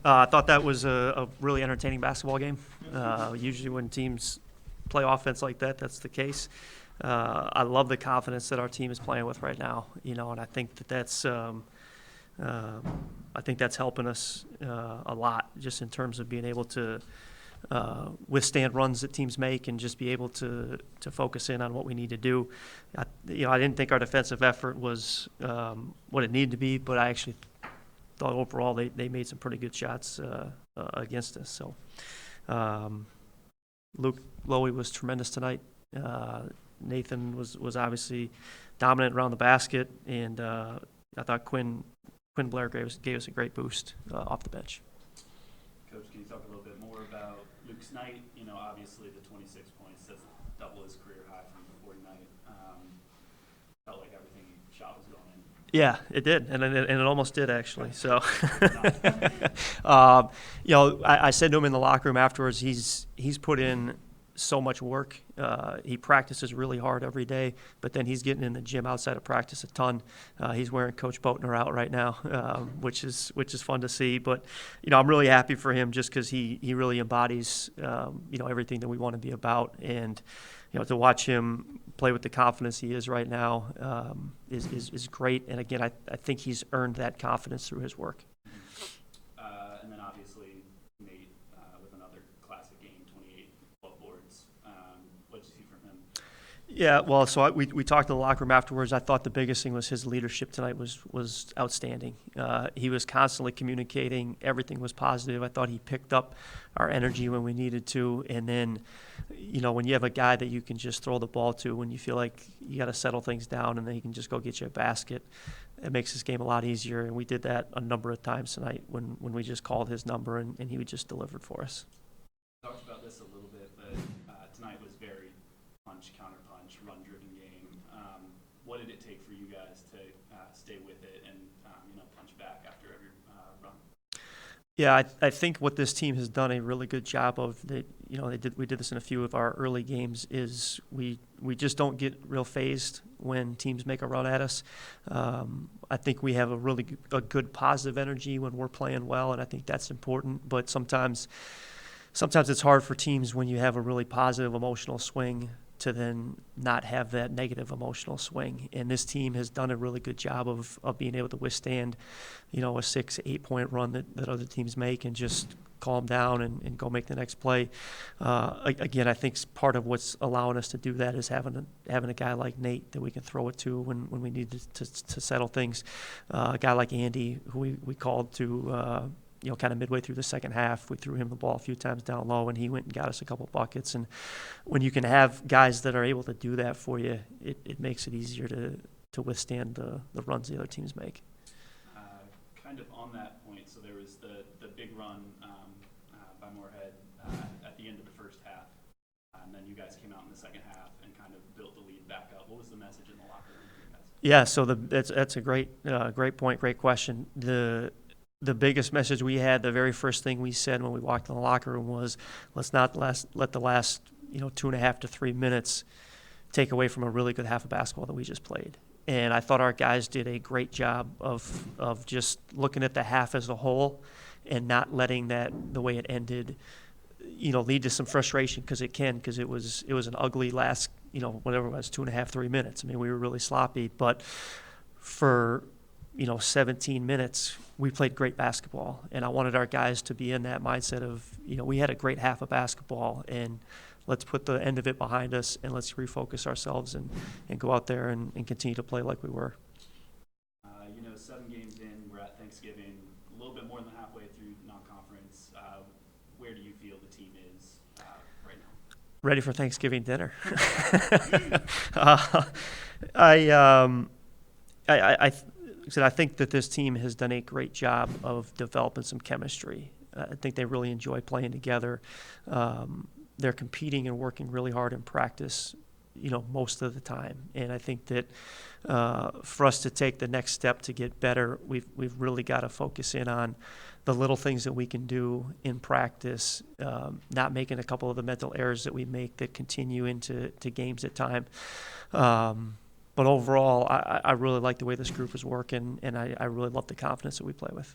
I thought that was a really entertaining basketball game. Usually when teams play offense like that, that's the case. I love the confidence that our team is playing with right now, and I think that's helping us a lot just in terms of being able to withstand runs that teams make and just be able to focus in on what we need to do. I didn't think our defensive effort was what it needed to be, but I actually thought overall they made some pretty good shots against us. So Luke Lowy was tremendous tonight. Nathan was obviously dominant around the basket, and I thought Quinn Blair gave us a great boost off the bench. Coach, can you talk a little bit more about Luke's night? Obviously the 26 points, that's double his career high from before tonight. Felt like everything he shot was going in. Yeah, it did, and it almost did actually. So, I said to him in the locker room afterwards, he's put in so much work. He practices really hard every day, but then he's getting in the gym outside of practice a ton. He's wearing Coach Boatner out right now, which is fun to see. But I'm really happy for him just because he really embodies everything that we want to be about, and to watch him play with the confidence he is right now is great. And again, I think he's earned that confidence through his work. And then obviously Nate with another classic game, 28 boards. What did you see from him? Yeah, well, so we talked in the locker room afterwards. I thought the biggest thing was his leadership tonight was outstanding. He was constantly communicating. Everything was positive. I thought he picked up our energy when we needed to. And then, when you have a guy that you can just throw the ball to when you feel like you got to settle things down and then he can just go get you a basket, it makes this game a lot easier. And we did that a number of times tonight when we just called his number and he would just delivered for us. We talked about this a little bit, but tonight was very punch, counter-punch, run-driven game. What did it take for you guys to stay with it and punch back after every run? Yeah, I think what this team has done a really good job of, we did this in a few of our early games, is we just don't get real phased when teams make a run at us. I think we have a good positive energy when we're playing well, and I think that's important. But sometimes it's hard for teams when you have a really positive emotional swing to then not have that negative emotional swing. And this team has done a really good job of being able to withstand, a 6-8 point run that other teams make and just calm down and go make the next play. Again, I think part of what's allowing us to do that is having a guy like Nate that we can throw it to when we need to settle things. A guy like Andy, who we called to kind of midway through the second half. We threw him the ball a few times down low, and he went and got us a couple buckets. And when you can have guys that are able to do that for you, it makes it easier to withstand the runs the other teams make. Kind of on that point, so there was the big run by Morehead at the end of the first half, and then you guys came out in the second half and kind of built the lead back up. What was the message in the locker room for you guys? Yeah, so that's a great point, great question. The biggest message we had, the very first thing we said when we walked in the locker room was, let's not let the last 2.5 to 3 minutes take away from a really good half of basketball that we just played. And I thought our guys did a great job of just looking at the half as a whole and not letting the way it ended, lead to some frustration, because it was an ugly last, whatever it was, 2.5, 3 minutes. I mean, we were really sloppy, but for 17 minutes, we played great basketball, and I wanted our guys to be in that mindset of, we had a great half of basketball, and let's put the end of it behind us, and let's refocus ourselves and go out there and continue to play like we were. 7 games in, we're at Thanksgiving, a little bit more than halfway through non-conference. Where do you feel the team is right now? Ready for Thanksgiving dinner. I think that this team has done a great job of developing some chemistry. I think they really enjoy playing together. They're competing and working really hard in practice, most of the time. And I think that for us to take the next step to get better, we've really got to focus in on the little things that we can do in practice, not making a couple of the mental errors that we make that continue into games at time. But overall, I really like the way this group is working, and I really love the confidence that we play with.